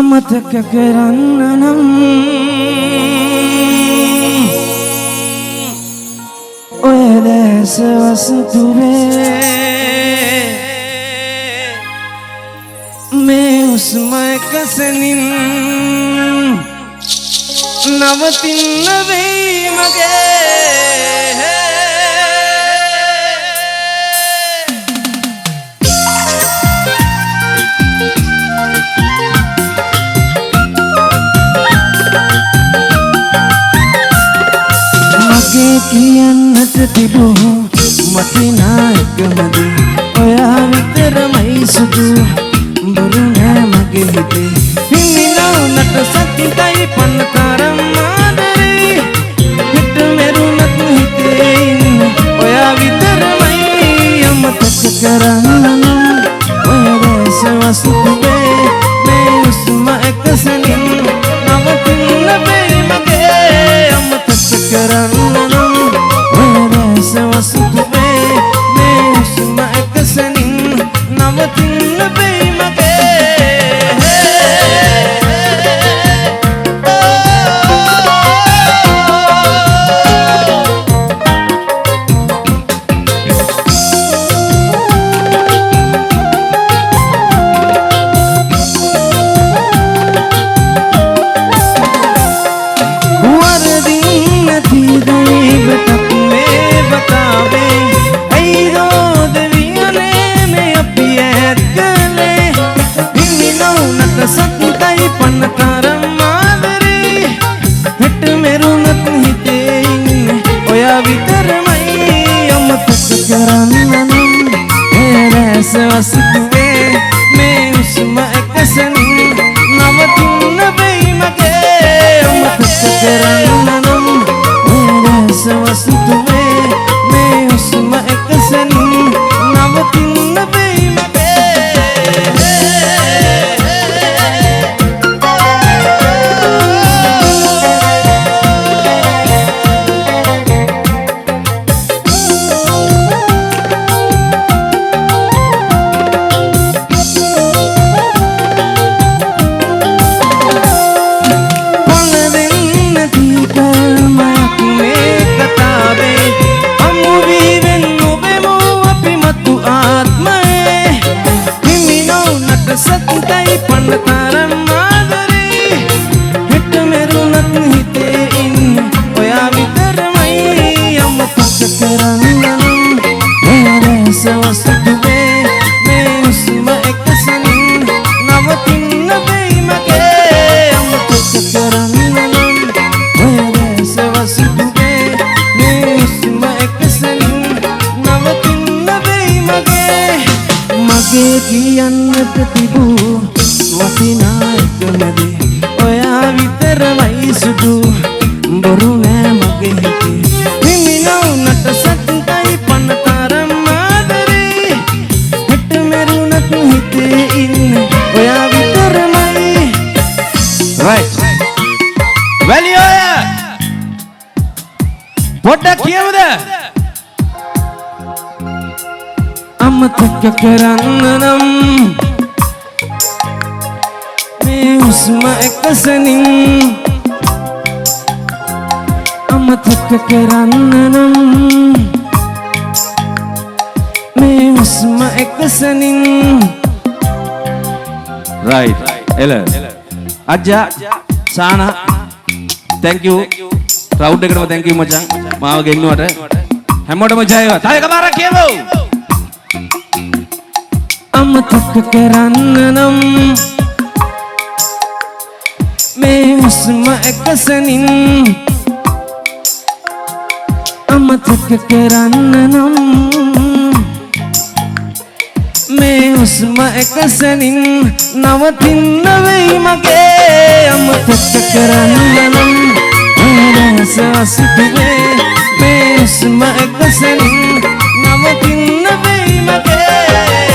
අමතක කරන්න නම් ඔය දැස වසතුවේ මේ උස්ම එකසනින් නවතින්න වෙයි මගේ කියන්නට තිබූ මතිනා එකමද ඔයා විතරමයි සුදු බොරු නෑ මගේ හිතේ හිමිනවුනට සතිතයි පන්නතරම් ආදරේ හිත මෙරුණත් හිතේ ඉන්න ඔයා විතරමයි අමතක කරන්න නම් ඔය දැස වසුතුවේ මේ උස්ම එකසනින් නවතින්න වෙයි මගේ අමතක කරන්න කියන්නට තිබූ වටිනා එකමද ඔයා විතරමයි සුදු බොරු නෑ මගේ හිතේ හිමිනවුනට සතුටයි පන්නතරම් ආදරේ හිත මෙරුණත් හිතේ ඉන්න ඔයා විතරමයි right වැලි ඔය පොඩ්ඩක් කියමුද අමතක කරන්න නම් මේ උස්ම එකසනින් අමතක කරන්න නම් මේ උස්ම එකසනින් right එල අජ්ජා සානා thank you crowd එකටම thank you මචං මාව ගෙන්නුවට හැමෝටම ජය වේවා තව එකපාරක් කියමු අමතක කරන්න නම් මේ උස්ම එකසනින් අමතක කරන්න නම් මේ උස්ම එකසනින් නවතින්න වෙයි මගේ අමතක කරන්න නම් දැස වසුතුවේ මේ උස්ම එකසනින් නවතින්න වෙයි මගේ